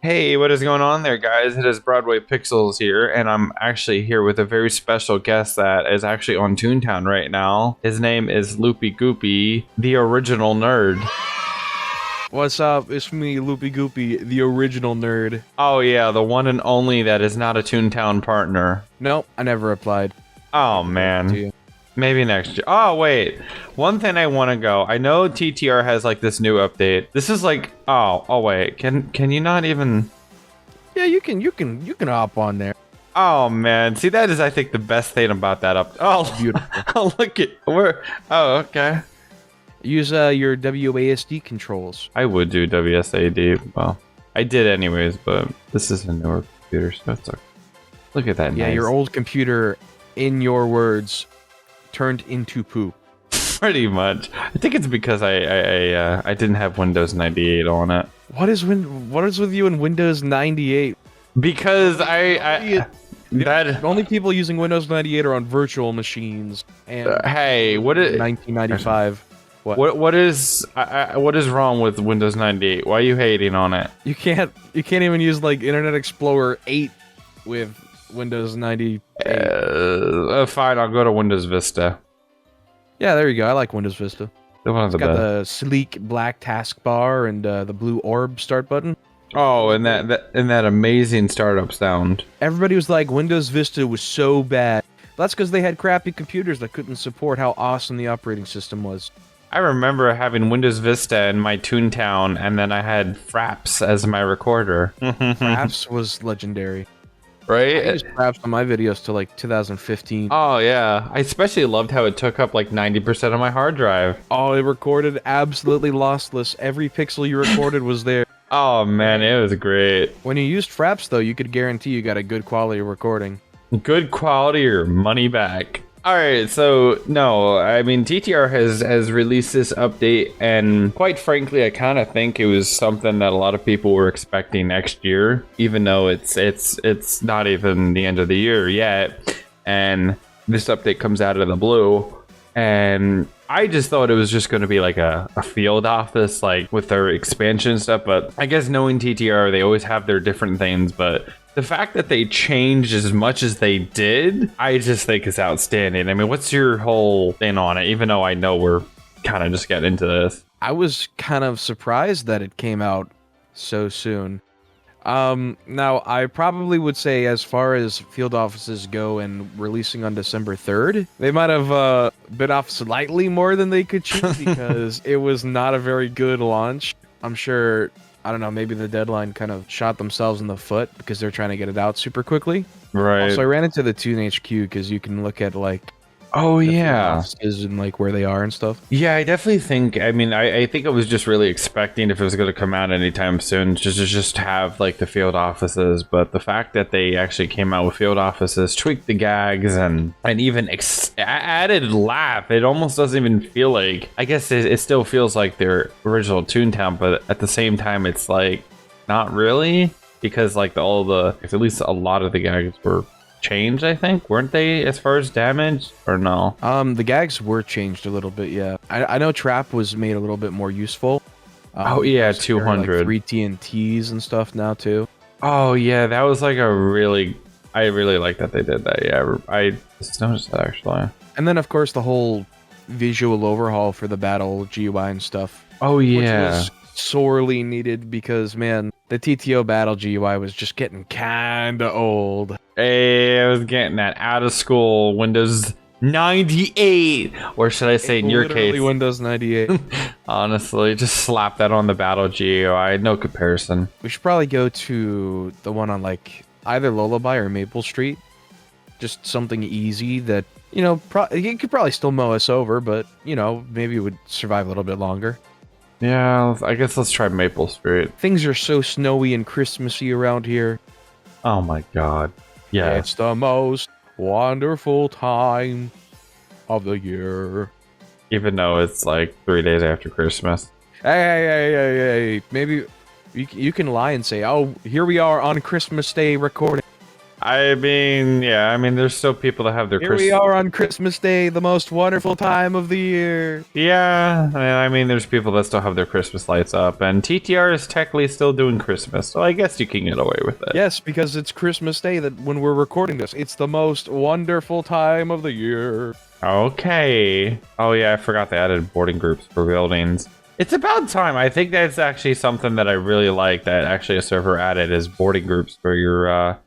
Hey, what is going on there, guys? It is Broadway Pixels here, and I'm actually here with a very special guest that is actually on Toontown right now. His name is Loopy Goopy, the original nerd. What's up? It's me, Loopy Goopy, the original nerd. Oh yeah, the one and only that is not a Toontown partner. Nope, I never applied. Oh man. Maybe next year. Oh wait, one thing I want to go. I know TTR has like this new update. This is like, oh wait, can you not even? Yeah, you can hop on there. Oh man, see that is I think the best thing about that up. Oh, Beautiful. Oh look at where. Oh okay. Use your WASD controls. I would do WSAD. Well, I did anyways, but this is a newer computer, so it's okay. Look at that. Yeah, nice. your old computer, in your words, turned into poop. Pretty much. I think it's because I didn't have Windows 98 on it. What is with you in Windows 98? Because that Only people using Windows 98 are on virtual machines. And hey, what is 1995? what is wrong with Windows 98? Why are you hating on it? You can't even use like Internet Explorer 8 with Windows 98. Fine, I'll go to Windows Vista. Yeah, there you go. I like Windows Vista. The one of the It's got best. the sleek black taskbar and the blue orb start button. Oh, and that amazing startup sound. Everybody was like, Windows Vista was so bad. That's because they had crappy computers that couldn't support how awesome the operating system was. I remember having Windows Vista in my Toontown, and then I had Fraps as my recorder. Fraps was legendary. I Right? used Fraps on my videos till like 2015. Oh, yeah. I especially loved how it took up like 90% of my hard drive. Oh, it recorded absolutely lossless. Every pixel you recorded was there. Oh, man, it was great. When you used Fraps, though, you could guarantee you got a good quality recording. Good quality or money back. All right, so no, I mean TTR has released this update, and quite frankly, I kind of think it was something that a lot of people were expecting next year, even though it's not even the end of the year yet, and this update comes out of the blue, and I just thought it was just going to be like a field office, like with their expansion stuff, but I guess knowing TTR, they always have their different things, but the fact that they changed as much as they did, I just think is outstanding. I mean, what's your whole thing on it? Even though I know we're kind of just getting into this. I was kind of surprised that it came out so soon. Now, I probably would say as far as field offices go and releasing on December 3rd, they might have bit off slightly more than they could chew because it was not a very good launch. I'm sure, I don't know, maybe the deadline kind of shot themselves in the foot because they're trying to get it out super quickly. Right. Also, I ran into the Toon HQ because you can look at like Oh, the field yeah. offices and like where they are and stuff. Yeah, I definitely think, I mean, I think I was just really expecting if it was going to come out anytime soon, just have like the field offices. But the fact that they actually came out with field offices, tweaked the gags, and even added laugh, it almost doesn't even feel like, I guess it still feels like their original Toontown, but at the same time, it's like not really, because like at least a lot of the gags were changed, I think, weren't they, as far as damage, or no? The gags were changed a little bit, yeah. I know Trap was made a little bit more useful. Oh yeah, there's 200. like 3 TNTs and stuff now too. Oh yeah, that was like I really like that they did that. Yeah, I just noticed that actually. And then of course the whole visual overhaul for the battle GUI and stuff. Oh Which yeah. was sorely needed because man, the TTO battle GUI was just getting kinda old. Hey, I was getting that out of school Windows 98, or should I say in your Literally case? Windows 98. Honestly, just slap that on the battle GUI. No comparison. We should probably go to the one on like either Lullaby or Maple Street. Just something easy that, you know, you could probably still mow us over, but, you know, maybe it would survive a little bit longer. Yeah, I guess let's try Maple Street. Things are so snowy and Christmassy around here. Oh my god. Yeah. It's the most wonderful time of the year. Even though it's like 3 days after Christmas. Hey. Maybe you can lie and say, oh, here we are on Christmas Day recording. I mean, yeah, I mean, there's still people that have their Here we are on Christmas Day, the most wonderful time of the year. Yeah, I mean, there's people that still have their Christmas lights up, and TTR is technically still doing Christmas, so I guess you can get away with it. Yes, because it's Christmas Day that when we're recording this. It's the most wonderful time of the year. Okay. Oh yeah, I forgot they added boarding groups for buildings. It's about time. I think that's actually something that I really like that actually a server added is boarding groups for your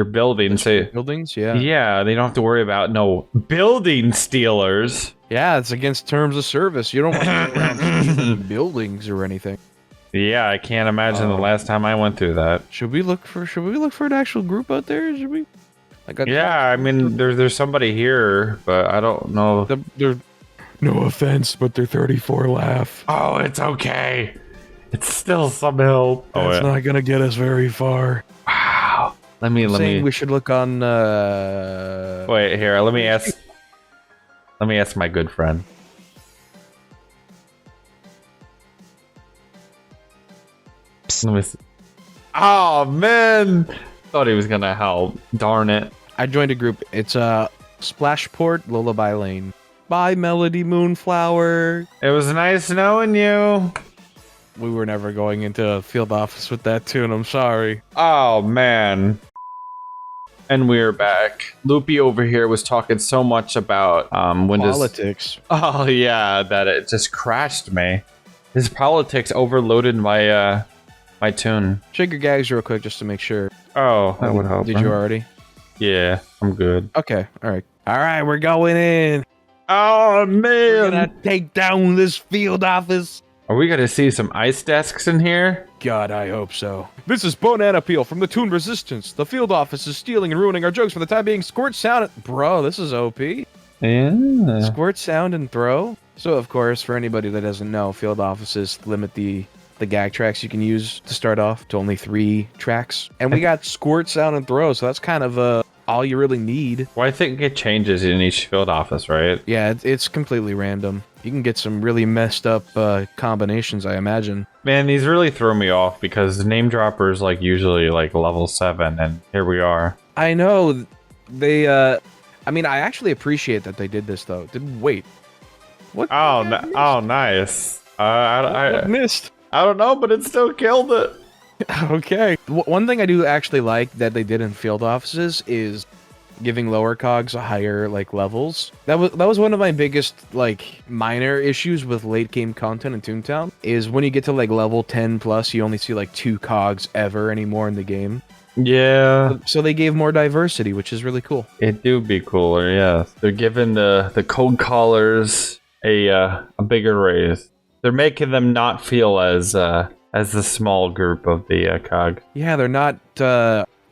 buildings. Buildings, yeah. Yeah, they don't have to worry about no building stealers. Yeah, it's against terms of service. You don't want to go around stealing buildings or anything. Yeah, I can't imagine the last time I went through that. Should we look for an actual group out there? Should we? Yeah, I mean, there's somebody here, but I don't know. They're no offense, but they're 34 laugh. Oh, it's okay. It's still some help. That's not gonna get us very far. Wow. Let me. We should look on. Wait here. Let me ask my good friend. Let me see. Oh man, thought he was gonna help. Darn it. I joined a group. It's Splashport Lullaby Lane. Bye, Melody Moonflower. It was nice knowing you. We were never going into a field office with that tune. I'm sorry. Oh man. And we're back. Loopy over here was talking so much about Windows politics. Oh yeah, that it just crashed me. His politics overloaded my my tune. Shake your gags real quick just to make sure. Oh, that would help. Did you already? Yeah, I'm good. Okay, all right, we're going in. Oh man, We're gonna take down this field office. Are we gonna see some ice desks in here? God, I hope so. This is Banana Peel from the Toon Resistance. The field office is stealing and ruining our jokes for the time being. Squirt sound. Bro, this is OP. Yeah. Squirt sound and throw. So, of course, for anybody that doesn't know, field offices limit the gag tracks you can use to start off to only 3 tracks. And we got squirt sound and throw, so that's kind of all you really need. Well, I think it changes in each field office, right? Yeah, it's completely random. You can get some really messed up combinations, I imagine. Man, these really throw me off because name droppers like usually like level 7, and here we are. I know they. I mean, I actually appreciate that they did this though. Wait, what? Oh, oh, nice. I missed. I don't know, but it still killed it. Okay. One thing I do actually like that they did in field offices is giving lower cogs higher like levels. That was one of my biggest like minor issues with late game content in Toontown is when you get to like level 10 plus, you only see like 2 cogs ever anymore in the game. Yeah. So they gave more diversity, which is really cool. It do be cooler, yeah. They're giving the code callers a bigger raise. They're making them not feel as the small group of the cog. Yeah, they're not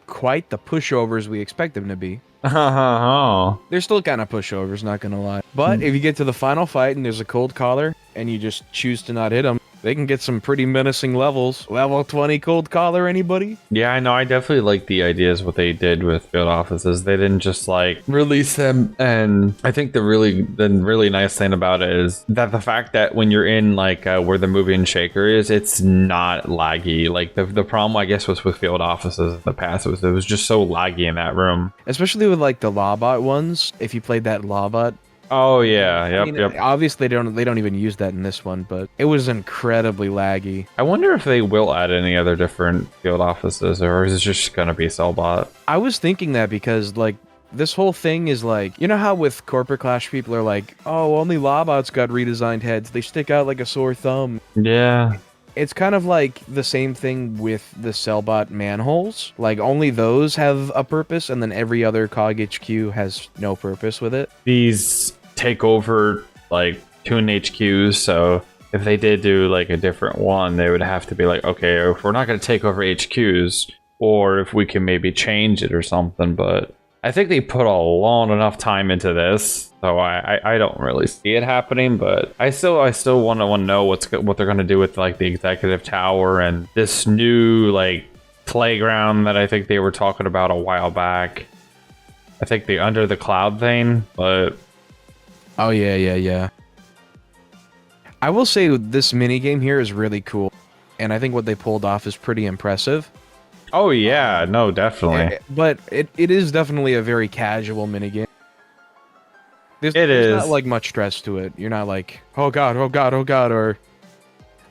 quite the pushovers we expect them to be. They're still kind of pushovers, not gonna lie. But if you get to the final fight and there's a cold collar and you just choose to not hit them, they can get some pretty menacing levels. Level 20 cold collar, anybody? Yeah, I know. I definitely like the ideas what they did with field offices. They didn't just like release them. And I think the really nice thing about it is that the fact that when you're in like where the moving shaker is, it's not laggy. Like the problem I guess was with field offices in the past. It was just so laggy in that room. Especially with like the Lawbot ones. If you played that Lawbot. Oh yeah, yep. Obviously, they don't even use that in this one, but it was incredibly laggy. I wonder if they will add any other different field offices, or is it just gonna be Sellbot? I was thinking that because like this whole thing is like, you know how with Corporate Clash people are like, oh, only Lawbots got redesigned heads. They stick out like a sore thumb. Yeah. It's kind of like the same thing with the Sellbot manholes. Like, only those have a purpose, and then every other COG HQ has no purpose with it. These take over, like, Toon HQs, so if they did do, like, a different one, they would have to be like, okay, if we're not going to take over HQs, or if we can maybe change it or something, but I think they put a long enough time into this, so I don't really see it happening. But I still want to know what they're gonna do with like the executive tower and this new like playground that I think they were talking about a while back. I think the under the cloud thing, but oh yeah. I will say this mini game here is really cool, and I think what they pulled off is pretty impressive. Oh yeah, no, definitely. But it is definitely a very casual minigame. There's not like much stress to it. You're not like, oh god, oh god, oh god, or.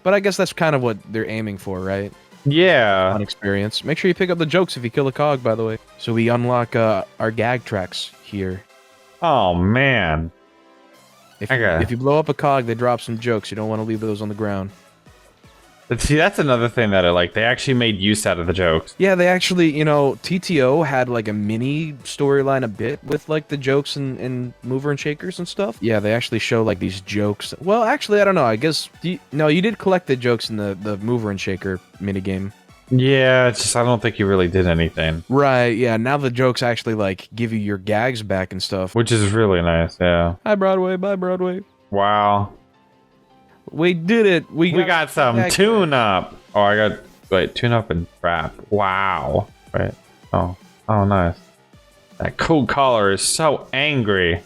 But I guess that's kind of what they're aiming for, right? Yeah. Fun experience. Make sure you pick up the jokes if you kill a cog, by the way. So we unlock our gag tracks here. Oh man. If you blow up a cog, they drop some jokes. You don't want to leave those on the ground. But see, that's another thing that I like. They actually made use out of the jokes. Yeah, they actually, TTO had like a mini storyline a bit with like the jokes and mover and shakers and stuff. Yeah, they actually show like these jokes. Well, actually, I don't know. I guess, no, you did collect the jokes in the mover and shaker minigame. Yeah, it's just I don't think you really did anything. Right, yeah. Now the jokes actually like give you your gags back and stuff. Which is really nice, yeah. Hi, Broadway. Bye, Broadway. Wow. We did it. We got some tune-up. Oh, wait, tune-up and trap. Wow. Right. Oh, nice. That cool color is so angry.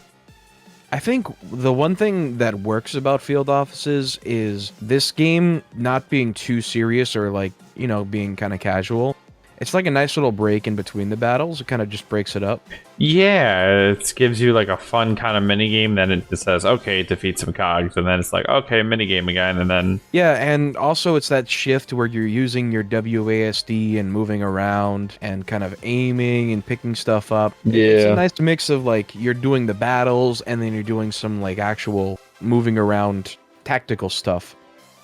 I think the one thing that works about field offices is this game not being too serious or like, being kind of casual. It's like a nice little break in between the battles. It kind of just breaks it up. Yeah, it gives you like a fun kind of minigame. Then it just says, okay, defeat some cogs. And then it's like, okay, minigame again. And then... Yeah, and also it's that shift where you're using your WASD and moving around and kind of aiming and picking stuff up. Yeah. It's a nice mix of like, you're doing the battles and then you're doing some like actual moving around tactical stuff.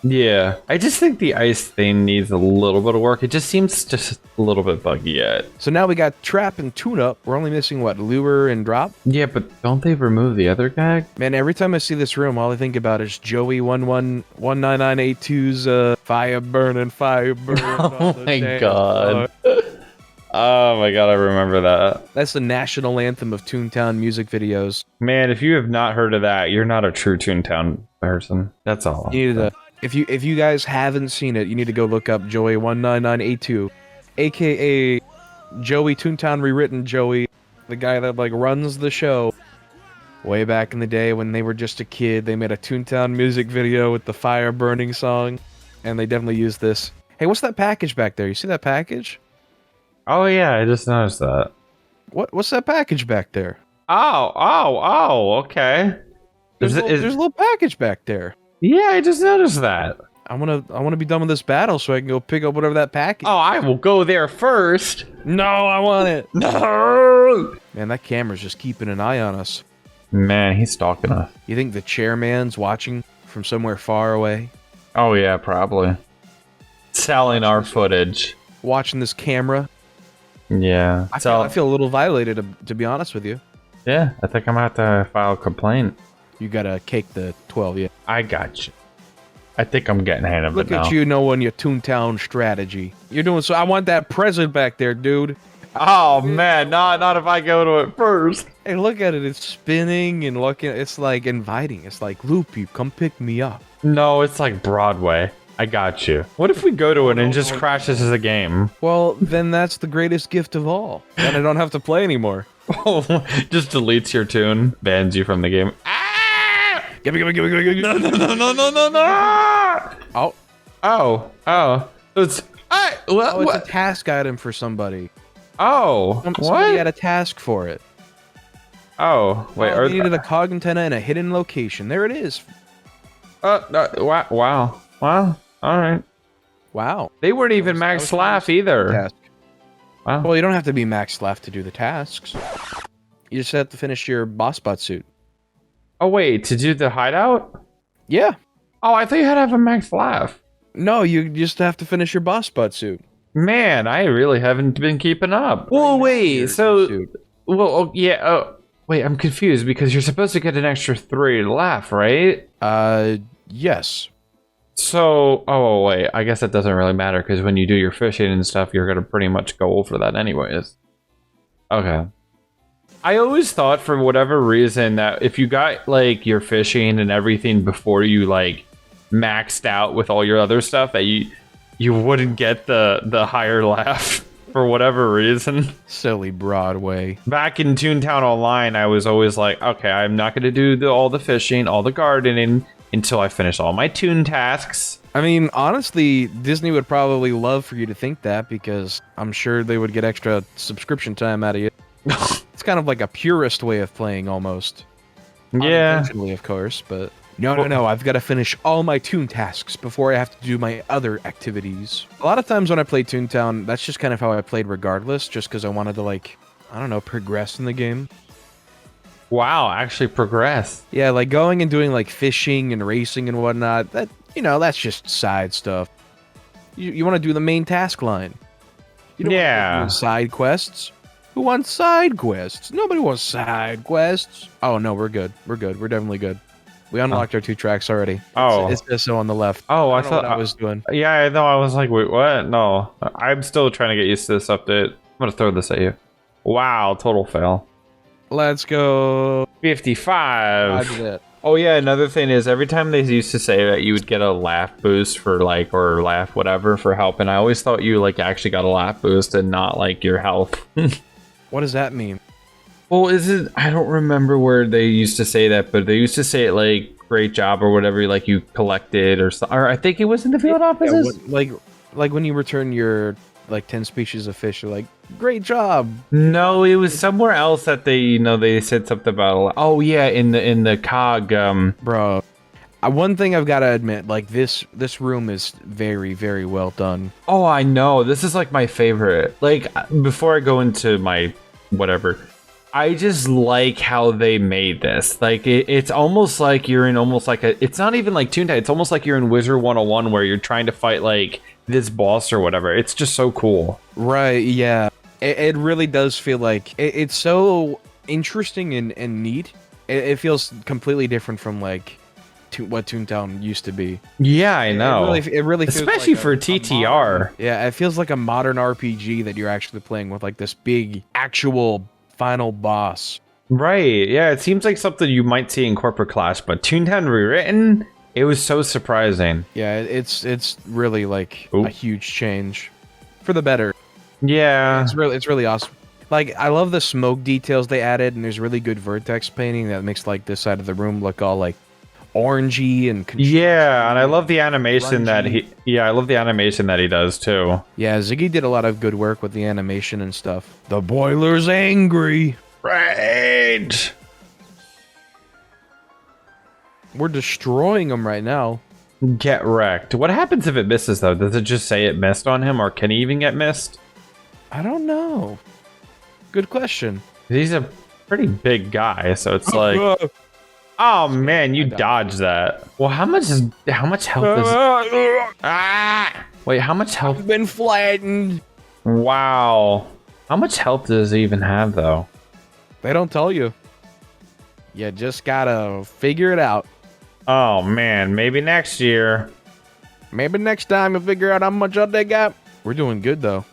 Yeah, I just think the ice thing needs a little bit of work. It just seems just a little bit buggy yet. So now we got trap and tune up. We're only missing what, lure and drop? Yeah, but don't they remove the other gag? Man, every time I see this room, all I think about is Joey 19982's fire burning. Oh my god. Oh my god, I remember that. That's the national anthem of Toontown music videos. Man, if you have not heard of that, you're not a true Toontown person. That's all. You need to. If you guys haven't seen it, you need to go look up Joey 19982, aka Joey Toontown Rewritten Joey, the guy that like runs the show. Way back in the day when they were just a kid, they made a Toontown music video with the fire burning song, and they definitely used this. Hey, what's that package back there? You see that package? Oh yeah, I just noticed that. What's that package back there? Oh, okay. There's a little package back there. Yeah, I just noticed that. I wanna be done with this battle so I can go pick up whatever that package. Oh, I will go there first. No, I want it. No. Man, that camera's just keeping an eye on us. Man, he's stalking us. You think the chairman's watching from somewhere far away? Oh yeah, probably. Selling our footage. Watching this camera? Yeah. I feel a little violated, to be honest with you. Yeah, I think I'm gonna have to file a complaint. You gotta cake the 12, yeah. I got you. I think I'm getting ahead of it now. Look at you knowing your Toontown strategy. You're doing so. I want that present back there, dude. Oh man, not if I go to it first. Hey, look at it. It's spinning and looking. It's like inviting. It's like, Loopy, come pick me up. No, it's like Broadway. I got you. What if we go to it and it just crashes as a game? Well, then that's the greatest gift of all. Then I don't have to play anymore. Just deletes your tune, bans you from the game. Give me. No. It's it's a task item for somebody. What? Somebody had a task for it. Oh, wait. They needed a cog antenna in a hidden location. There it is. Wow. All right. Wow. They weren't even max laugh either. Task. Wow. Well, you don't have to be max laugh to do the tasks. You just have to finish your boss bot suit. Oh wait, to do the hideout? Yeah. Oh, I thought you had to have a max laugh. No, you just have to finish your boss bot suit. Man, I really haven't been keeping up. Well, wait, so... Well, yeah, wait, I'm confused because you're supposed to get an extra 3 to laugh, right? Yes. So, wait, I guess that doesn't really matter because when you do your fishing and stuff, you're going to pretty much go over that anyways. Okay. I always thought for whatever reason that if you got like your fishing and everything before you like maxed out with all your other stuff that you wouldn't get the higher laugh for whatever reason. Silly Broadway. Back in Toontown Online, I was always like, okay, I'm not going to do all the fishing, all the gardening, until I finish all my Toon tasks. I mean, honestly, Disney would probably love for you to think that because I'm sure they would get extra subscription time out of you. It's kind of like a purist way of playing almost. Yeah. Unintentionally, of course, but... No, I've got to finish all my Toon tasks before I have to do my other activities. A lot of times when I play Toontown, that's just kind of how I played regardless, just because I wanted to, like, I don't know, progress in the game. Wow, actually progress. Yeah, like going and doing, like, fishing and racing and whatnot, that, you know, that's just side stuff. You want to do the main task line. You don't want to do side quests. Who wants side quests? Nobody wants side quests. Oh, no, we're good. We're good. We're definitely good. We unlocked our 2 tracks already. It's just so on the left. Oh, I thought thought I was doing. Yeah, I know. I was like, wait, what? No, I'm still trying to get used to this update. I'm gonna throw this at you. Wow, total fail. Let's go. 55. Roger that. Oh yeah, another thing is every time they used to say that you would get a laugh boost for like, or laugh whatever for helping, I always thought you like actually got a laugh boost and not like your health. What does that mean? Well, is it? I don't remember where they used to say that, but they used to say it like "great job" or whatever, like you collected or something. Or I think it was in the field offices. Yeah, like when you return your like 10 species of fish, you're like, "Great job." No, it was somewhere else that they said something about. Oh yeah, in the cog. Bro, one thing I've got to admit, like this room is very, very well done. Oh, I know. This is like my favorite. Like before I go into my whatever. I just like how they made this. Like it's almost like you're in almost like a. It's not even like Toontown. It's almost like you're in Wizard 101 where you're trying to fight like this boss or whatever. It's just so cool. Right? Yeah. It really does feel like it's so interesting and neat. It feels completely different from like what Toontown used to be. Yeah, I know. It really feels especially like for TTR. Yeah, it feels like a modern RPG that you're actually playing with like this big actual final boss. Right, yeah, it seems like something you might see in Corporate Clash, but Toontown Rewritten, it was so surprising. Yeah, it's really like a huge change for the better. Yeah. It's really awesome. Like, I love the smoke details they added, and there's really good vertex painting that makes like this side of the room look all like orangey and yeah, and I love the animation that I love the animation that he does too. Yeah, Ziggy did a lot of good work with the animation and stuff. The boiler's angry. Rage. We're destroying them right now. Get wrecked. What happens if it misses though? Does it just say it missed on him, or can he even get missed? I don't know. Good question. He's a pretty big guy, so it's like oh man, you dodged that. Well, how much health is wait, how much health? I've been flattened. Wow. How much health does he even have though? They don't tell you. You just gotta figure it out. Oh man, maybe next year. Maybe next time you'll figure out how much up they got. We're doing good though.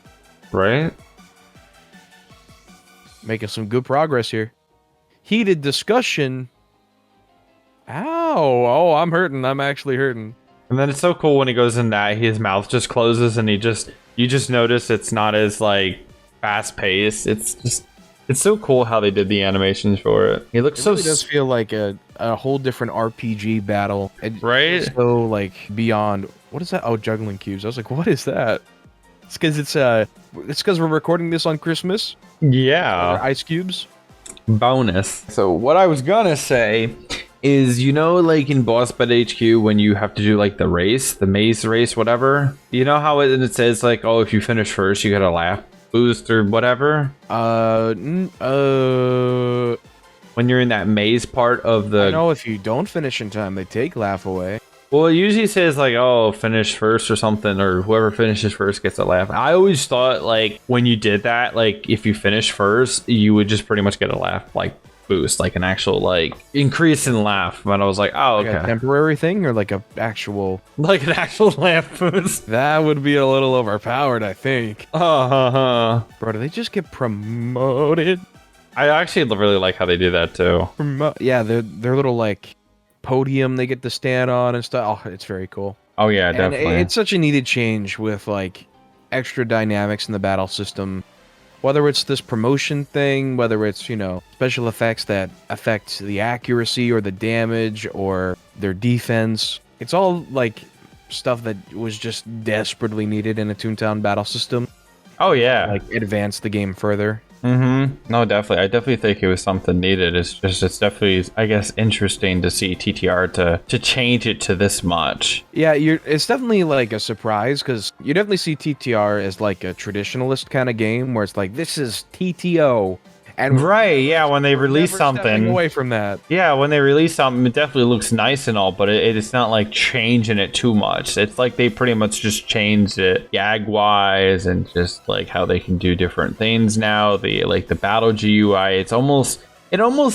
Right? Making some good progress here. Heated discussion. Ow. Oh, I'm hurting. I'm actually hurting. And then it's so cool when he goes in that his mouth just closes and you just notice it's not as like fast paced. It's so cool how they did the animations for it. He looks so. It does feel like a whole different RPG battle. Right? So like beyond. What is that? Oh, juggling cubes. I was like, what is that? It's because we're recording this on Christmas. Yeah. Ice cubes. Bonus. So what I was gonna say is, you know, like in Boss Bet HQ when you have to do like the maze race, whatever. You know how it says like, oh, if you finish first, you get a laugh boost or whatever. When you're in that maze part of the. I know if you don't finish in time, they take laugh away. Well, it usually says like, oh, finish first or something, or whoever finishes first gets a laugh. I always thought like when you did that, like if you finish first, you would just pretty much get a laugh like boost, like an actual like increase in laugh. But I was like, oh, okay. Like a temporary thing or like an actual laugh boost. That would be a little overpowered, I think. Bro, do they just get promoted? I actually really like how they do that too. Yeah, their little like podium they get to stand on and stuff. Oh, it's very cool. Oh yeah, definitely. And it's such a needed change with like extra dynamics in the battle system. Whether it's this promotion thing, whether it's, special effects that affect the accuracy or the damage or their defense. It's all, like, stuff that was just desperately needed in a Toontown battle system. Oh, yeah. Like, advance the game further. No, definitely. I definitely think it was something needed. It's definitely, I guess, interesting to see TTR to change it to this much. Yeah, it's definitely like a surprise because you definitely see TTR as like a traditionalist kind of game where it's like, this is TTO. And right, yeah, when they release something away from that. Yeah, when they release something, it definitely looks nice and all, but it's not like changing it too much. It's like they pretty much just changed it gag wise and just like how they can do different things now. The battle GUI, it almost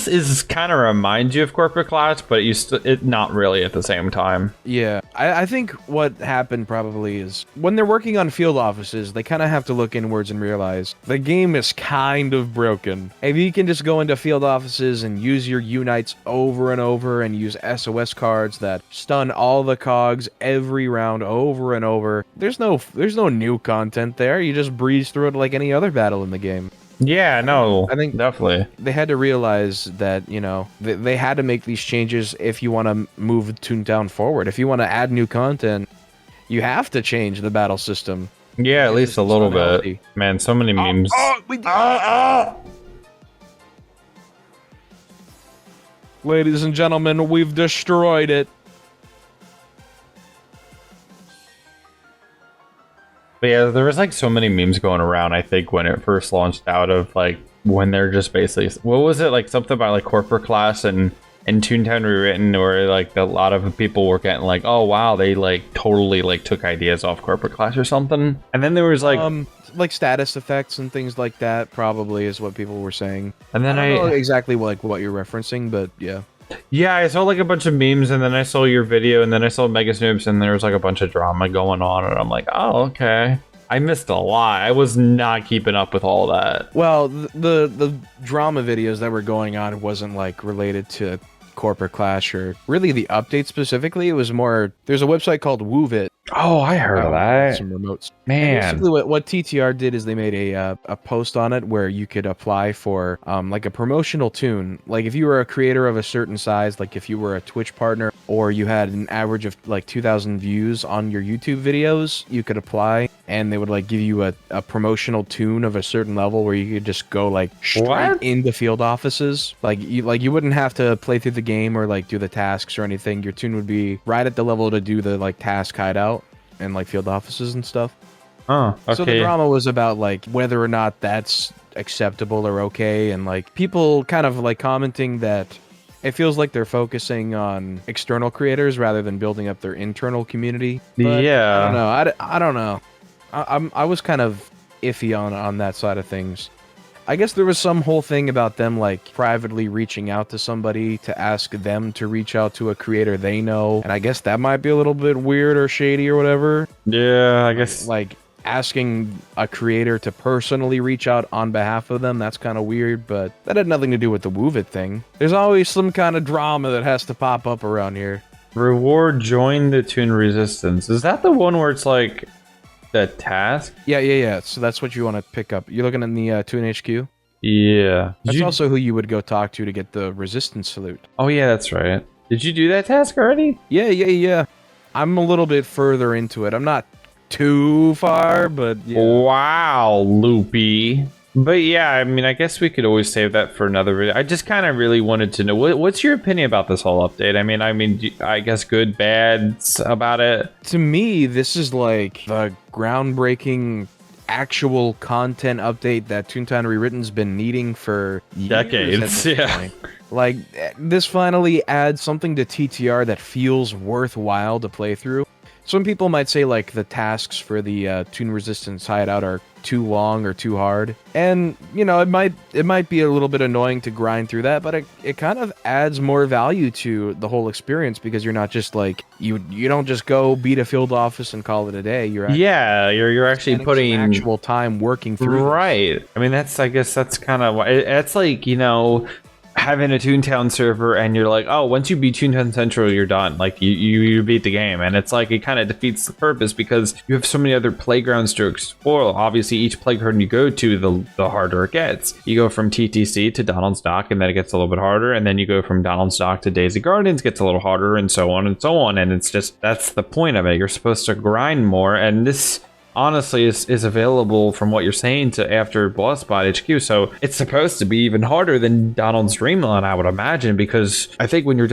is kind of reminds you of Corporate Clash, but it not really at the same time. Yeah, I think what happened probably is when they're working on field offices, they kind of have to look inwards and realize the game is kind of broken. If you can just go into field offices and use your unites over and over and use SOS cards that stun all the cogs every round over and over, there's no new content there. You just breeze through it like any other battle in the game. Yeah, no, I think definitely. They had to realize that, they had to make these changes if you want to move Toontown forward. If you want to add new content, you have to change the battle system. Yeah, at least a little bit. Man, so many memes. Ladies and gentlemen, we've destroyed it. But yeah, there was like so many memes going around, I think, when it first launched out of like when they're just basically, what was it, like something about like Corporate Class and Toontown Rewritten, where like a lot of people were getting like, oh wow, they like totally like took ideas off Corporate Class or something. And then there was like status effects and things like that probably is what people were saying. And then I don't know exactly like what you're referencing, but yeah. Yeah, I saw like a bunch of memes, and then I saw your video, and then I saw Mega Snoops, and there was like a bunch of drama going on, and I'm like, oh, okay. I missed a lot. I was not keeping up with all that. Well, the drama videos that were going on wasn't like related to Corporate Clash or really the update specifically. It was more, there's a website called Woovit. Oh, I heard of that. Some remotes. Man. And basically what TTR did is they made a post on it where you could apply for like a promotional toon. Like if you were a creator of a certain size, like if you were a Twitch partner or you had an average of like 2,000 views on your YouTube videos, you could apply and they would like give you a promotional toon of a certain level where you could just go like straight into field offices. Like you wouldn't have to play through the game or like do the tasks or anything. Your toon would be right at the level to do the like task hideout and like field offices and stuff. Oh, okay. So the drama was about like whether or not that's acceptable or okay, and like people kind of like commenting that it feels like they're focusing on external creators rather than building up their internal community. But yeah, I don't know. I don't know. I was kind of iffy on that side of things. I guess there was some whole thing about them like privately reaching out to somebody to ask them to reach out to a creator they know. And I guess that might be a little bit weird or shady or whatever. Yeah, I guess. Like asking a creator to personally reach out on behalf of them, that's kind of weird, but that had nothing to do with the Woovit thing. There's always some kind of drama that has to pop up around here. Reward join the Toon Resistance. Is that the one where it's like the task? Yeah. So that's what you want to pick up. You're looking in the Toon HQ? Yeah. That's also who you would go talk to get the resistance salute. Oh yeah, that's right. Did you do that task already? Yeah. I'm a little bit further into it. I'm not too far, but yeah. Wow, Loopy. But yeah, I mean, I guess we could always save that for another video. I just kind of really wanted to know, what's your opinion about this whole update? I mean, I guess good, bad about it. To me, this is like the groundbreaking actual content update that Toontown Rewritten's been needing for decades. Yeah. Like, this finally adds something to TTR that feels worthwhile to play through. Some people might say, like, the tasks for the Toon Resistance hideout are too long or too hard. And, it might be a little bit annoying to grind through that, but it kind of adds more value to the whole experience because you're not just, like, you don't just go beat a field office and call it a day. You're actually putting some actual time working through. Right. I mean, I guess that's kind of why it's like, having a Toontown server and you're like, oh, once you beat Toontown Central, you're done. Like you beat the game, and it's like it kind of defeats the purpose because you have so many other playgrounds to explore. Obviously, each playground you go to, the harder it gets. You go from TTC to Donald's Dock, and then it gets a little bit harder, and then you go from Donald's Dock to Daisy Gardens, gets a little harder, and so on and so on. And it's just that's the point of it. You're supposed to grind more, and this honestly is available from what you're saying to after Bloodspot HQ, so it's supposed to be even harder than Donald's Dreamland, I would imagine, because I think when you're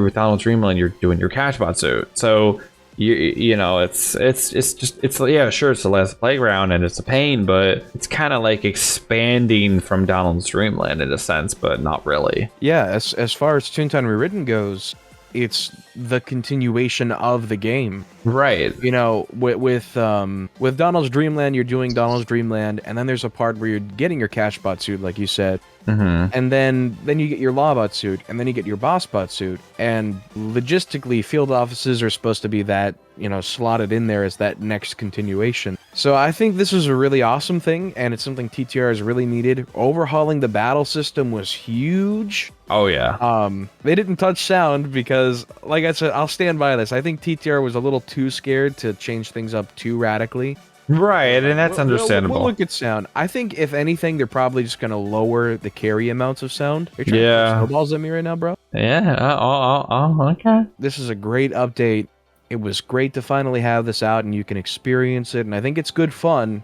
with Donald's Dreamland, you're doing your Cashbot suit, so you know it's yeah, sure, it's the last playground and it's a pain, but it's kind of like expanding from Donald's Dreamland in a sense, but not really. Yeah, as far as Toontown Rewritten goes, it's the continuation of the game. Right. You know, with Donald's Dreamland, you're doing Donald's Dreamland, and then there's a part where you're getting your Cashbot suit, like you said. And then you get your Lawbot suit, and then you get your Bossbot suit. And logistically, field offices are supposed to be that, you know, slotted in there as that next continuation. So I think this is a really awesome thing, and it's something TTR has really needed. Overhauling the battle system was huge. Oh yeah. They didn't touch sound because, like I said, I'll stand by this. I think TTR was a little too scared to change things up too radically. Right, and that's understandable. We'll look at sound. I think, if anything, they're probably just going to lower the carry amounts of sound. You're trying to throw snowballs at me right now, bro? Yeah, okay. This is a great update. It was great to finally have this out, and you can experience it, and I think it's good fun.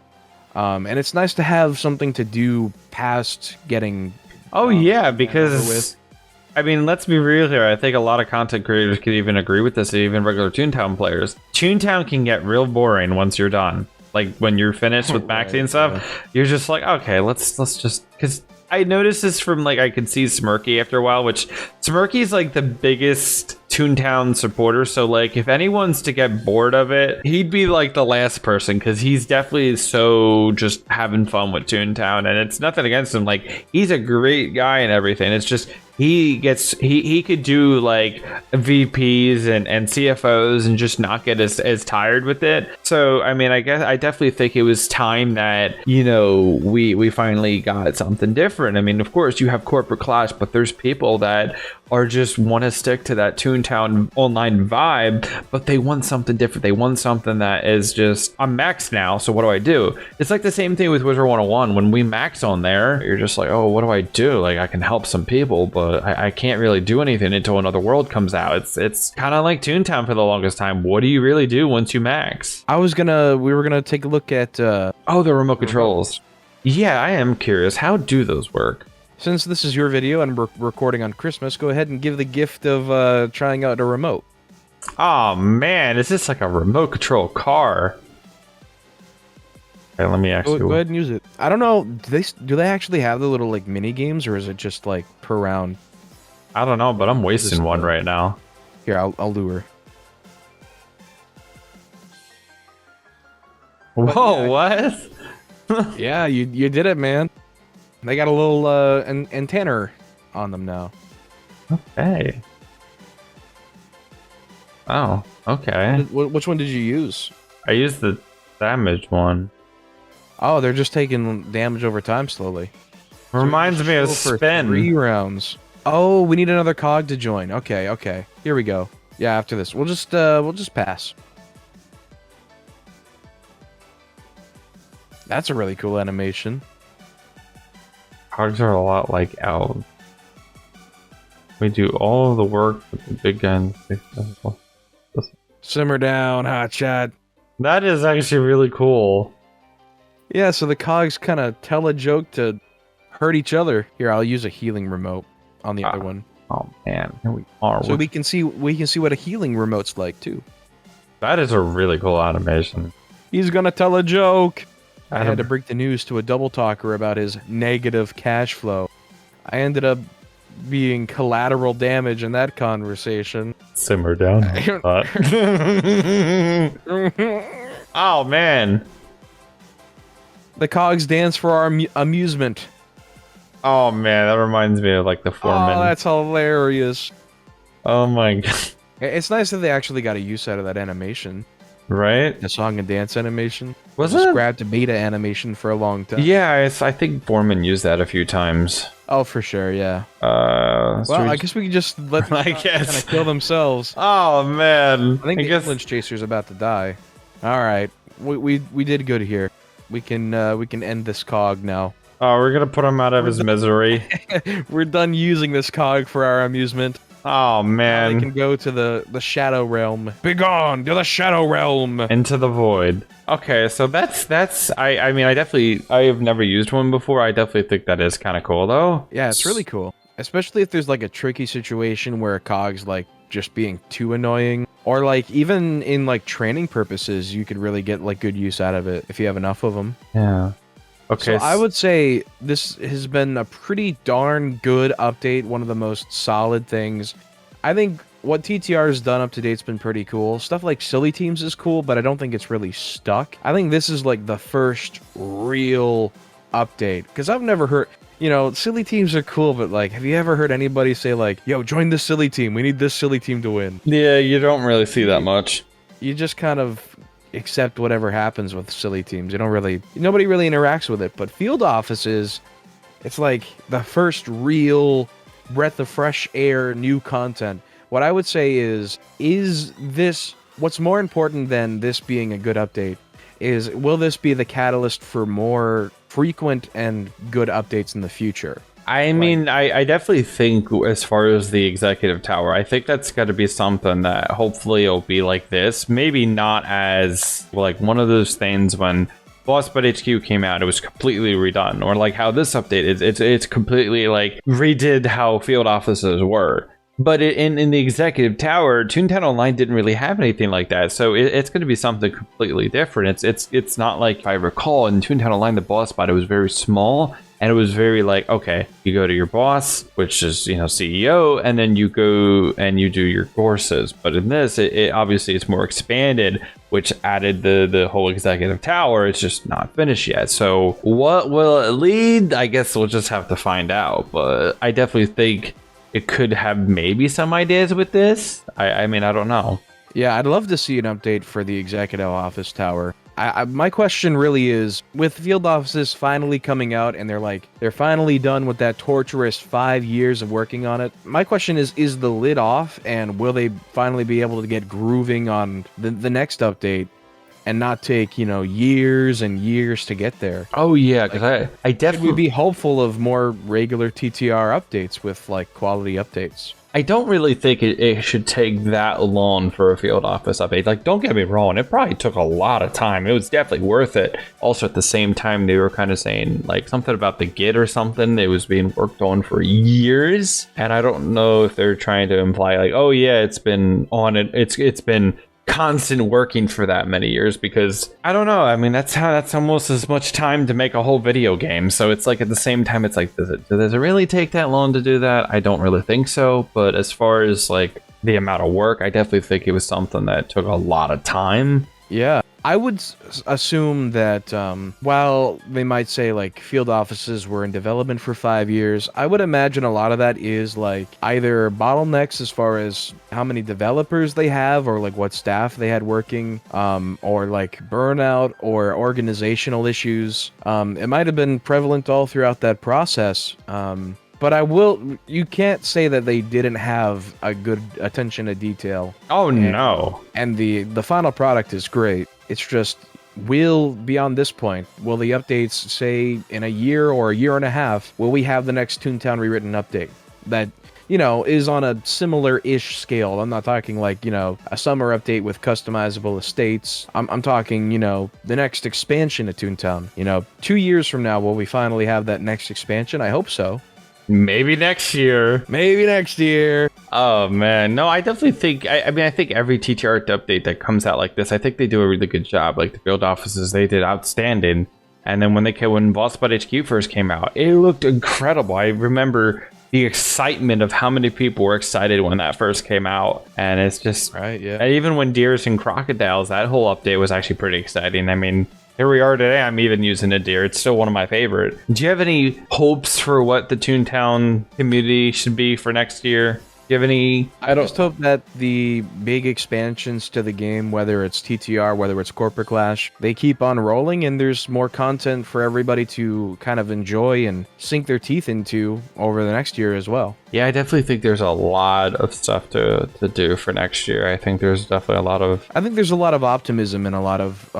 And it's nice to have something to do past getting... Oh, yeah, because... I mean, let's be real here. I think a lot of content creators could even agree with this, even regular Toontown players. Toontown can get real boring once you're done. Like, when you're finished with maxing and stuff, you're just like, okay, let's just... Because I noticed this from, like, I could see Smirky after a while, which Smirky's, like, the biggest Toontown supporter, so, like, if anyone's to get bored of it, he'd be, like, the last person, because he's definitely so just having fun with Toontown, and it's nothing against him. Like, he's a great guy and everything. It's just... he could do like VPs and CFOs and just not get as tired with it. So I mean, I guess I definitely think it was time that, you know, we finally got something different. I mean, of course you have corporate clash, but there's people that are just want to stick to that Toontown online vibe, but they want something different. They want something that is just, I'm maxed now, so what do I do? It's like the same thing with Wizard 101. When we max on there, you're just like, oh, what do I do? Like, I can help some people, but I can't really do anything until another world comes out. It's kind of like Toontown for the longest time. What do you really do once you max? we were gonna take a look at oh, the remote controls. Yeah, I am curious. How do those work? Since this is your video and we're recording on Christmas, go ahead and give the gift of trying out a remote. Oh man, is this like a remote control car? Okay, let me actually go ahead and use it. I don't know. Do they actually have the little like mini games, or is it just like per round? I don't know, but I'm wasting one right now. Here, I'll lure. Whoa, what? Yeah, you did it, man. They got a little antenna on them now. Okay. Oh, okay. Which one did you use? I used the damage one. Oh, they're just taking damage over time slowly. Reminds me of Spin. 3 rounds. Oh, we need another cog to join. Okay. Here we go. Yeah, after this, we'll just pass. That's a really cool animation. Cogs are a lot like elves. We do all of the work with the big guns. Simmer down, hotshot. That is actually really cool. Yeah, so the cogs kind of tell a joke to hurt each other. Here, I'll use a healing remote on the other one. Oh man, here we are. So we can see what a healing remote's like too. That is a really cool animation. He's gonna tell a joke. I had to break the news to a double talker about his negative cash flow. I ended up being collateral damage in that conversation. Simmer down. Oh man. The cogs dance for our amusement. Oh man, that reminds me of like the foreman. Oh, that's hilarious. Oh my god. It's nice that they actually got a use out of that animation. right? The song and dance animation. Was Just it? grabbed a beta animation for a long time. Yeah, I think Foreman used that a few times. Oh, for sure, yeah. Well, Well, I guess we can just let them I kind guess. of kill themselves. Oh man, I think the guess. ambulance chaser's about to die. All right, we did good here. We can end this cog now. Oh, we're gonna put him out of his misery. We're done using this cog for our amusement. Oh Now man, they can go to the shadow realm. Begone to the shadow realm. into the void. Okay, so that's. I mean, I have never used one before. I definitely think that is kind of cool though. Yeah, it's really cool. Especially if there's like a tricky situation where a cog's like just being too annoying. Or like even in like training purposes, you could really get like good use out of it if you have enough of them. Yeah. Okay. So I would say this has been a pretty darn good update, one of the most solid things. I think what TTR has done up to date's been pretty cool. Stuff like Silly Teams is cool, but I don't think it's really stuck. I think this is like the first real update, because I've never heard, Silly Teams are cool, but like, have you ever heard anybody say like, yo, join this Silly Team, we need this Silly Team to win? Yeah, you don't really see that much. You just kind of accept whatever happens with Silly Teams. Nobody really interacts with it. But Field Offices, it's like the first real breath of fresh air, new content. What I would say is this, what's more important than this being a good update is, will this be the catalyst for more frequent and good updates in the future? I mean, I definitely think as far as the executive tower, I think that's got to be something that hopefully it'll be like this. Maybe not as like one of those things when Bossbot HQ came out, it was completely redone, or like how this update is, it's completely like redid how field offices were. But in the executive tower, Toontown Online didn't really have anything like that, so it's going to be something completely different. It's not like, if I recall, in Toontown Online, the boss spot, it was very small. And it was very like, okay, you go to your boss, which is, CEO, and then you go and you do your courses. But in this, it obviously it's more expanded, which added the whole executive tower. It's just not finished yet. So what will it lead? I guess we'll just have to find out. But I definitely think it could have maybe some ideas with this. I mean, I don't know. Yeah, I'd love to see an update for the executive office tower. My question really is, with field offices finally coming out and they're finally done with that torturous 5 years of working on it, my question is the lid off, and will they finally be able to get grooving on the next update and not take, years and years to get there? Oh yeah, because I definitely would be hopeful of more regular TTR updates with like quality updates. I don't really think it should take that long for a field office update. Like, don't get me wrong, it probably took a lot of time. It was definitely worth it. Also, at the same time, they were kind of saying, like, something about the Git or something. It was being worked on for years. And I don't know if they're trying to imply, like, oh, yeah, it's been on it. It's been constant working for that many years, because I don't know. I mean, that's almost as much time to make a whole video game. So it's like, at the same time, it's like, does it really take that long to do that? I don't really think so. But as far as like the amount of work, I definitely think it was something that took a lot of time. Yeah, I would assume that while they might say like field offices were in development for 5 years, I would imagine a lot of that is like either bottlenecks as far as how many developers they have, or like what staff they had working, or like burnout or organizational issues. It might have been prevalent all throughout that process. But you can't say that they didn't have a good attention to detail. Oh, no. And the final product is great. It's just, beyond this point, will the updates say in a year or a year and a half, will we have the next Toontown Rewritten update that, is on a similar-ish scale? I'm not talking like, a summer update with customizable estates. I'm talking, the next expansion of Toontown. 2 years from now, will we finally have that next expansion? I hope so. Maybe next year. Maybe next year. Oh man, no, I definitely think. I think every TTR update that comes out like this, I think they do a really good job. Like the field offices, they did outstanding. And then when Bossbot HQ first came out, it looked incredible. I remember the excitement of how many people were excited when that first came out, and it's just right. Yeah. Even when Deers and Crocodiles, that whole update was actually pretty exciting. I mean, here we are today. I'm even using a deer. It's still one of my favorite. Do you have any hopes for what the Toontown community should be for next year? you have any? I just hope that the big expansions to the game, whether it's TTR, whether it's Corporate Clash, they keep on rolling and there's more content for everybody to kind of enjoy and sink their teeth into over the next year as well. Yeah, I definitely think there's a lot of stuff to do for next year. I think there's definitely a lot of... I think there's a lot of optimism and a lot of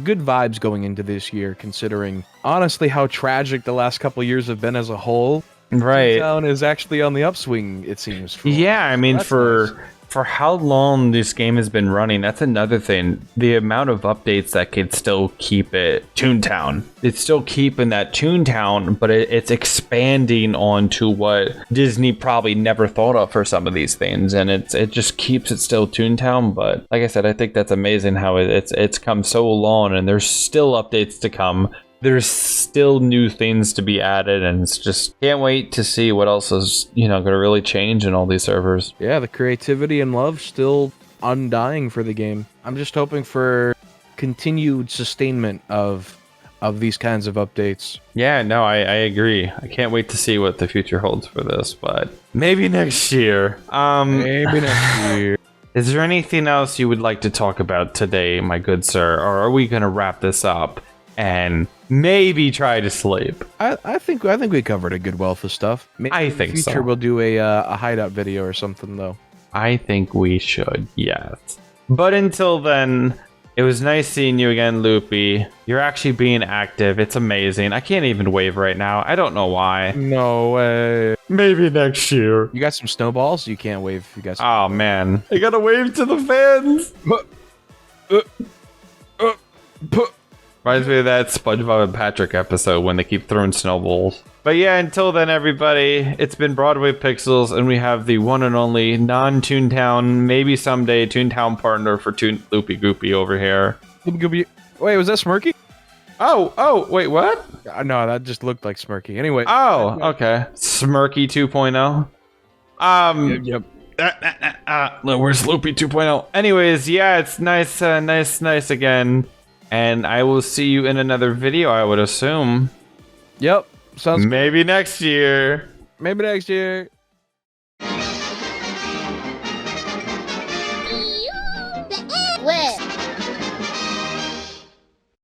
good vibes going into this year, considering honestly how tragic the last couple years have been as a whole. Right. Toontown is actually on the upswing, it seems. Yeah, I mean, That's for nice. for how long this game has been running, that's another thing. The amount of updates that could still keep it Toontown. It's still keeping that Toontown, but it's expanding onto what Disney probably never thought of for some of these things, and it just keeps it still Toontown. But like I said, I think that's amazing how it's come so long, and there's still updates to come. There's still new things to be added, and it's just can't wait to see what else is, going to really change in all these servers. Yeah, the creativity and love still undying for the game. I'm just hoping for continued sustainment of these kinds of updates. Yeah, no, I agree. I can't wait to see what the future holds for this, but maybe next year. Maybe next year. Is there anything else you would like to talk about today, my good sir, or are we going to wrap this up and maybe try to sleep? I think we covered a good wealth of stuff. Maybe I in the think so. future we'll do a hideout video or something though. I think we should, yes. But until then, it was nice seeing you again, Loopy. You're actually being active. It's amazing. I can't even wave right now. I don't know why. No way. Maybe next year. You got some snowballs? You can't wave. You got some. Oh, man. I gotta wave to the fans. Reminds me of that SpongeBob and Patrick episode when they keep throwing snowballs. But yeah, until then, everybody, it's been Broadway Pixels, and we have the one and only non-Toontown, maybe someday Toontown partner for Loopy Goopy over here. Wait, was that Smirky? Oh, wait, what? No, that just looked like Smirky. Anyway. Oh, okay. Smirky 2.0. Yep. Where's Loopy 2.0? Anyways, yeah, it's nice again. And I will see you in another video, I would assume. Yep. Sounds Maybe next year. Maybe next year.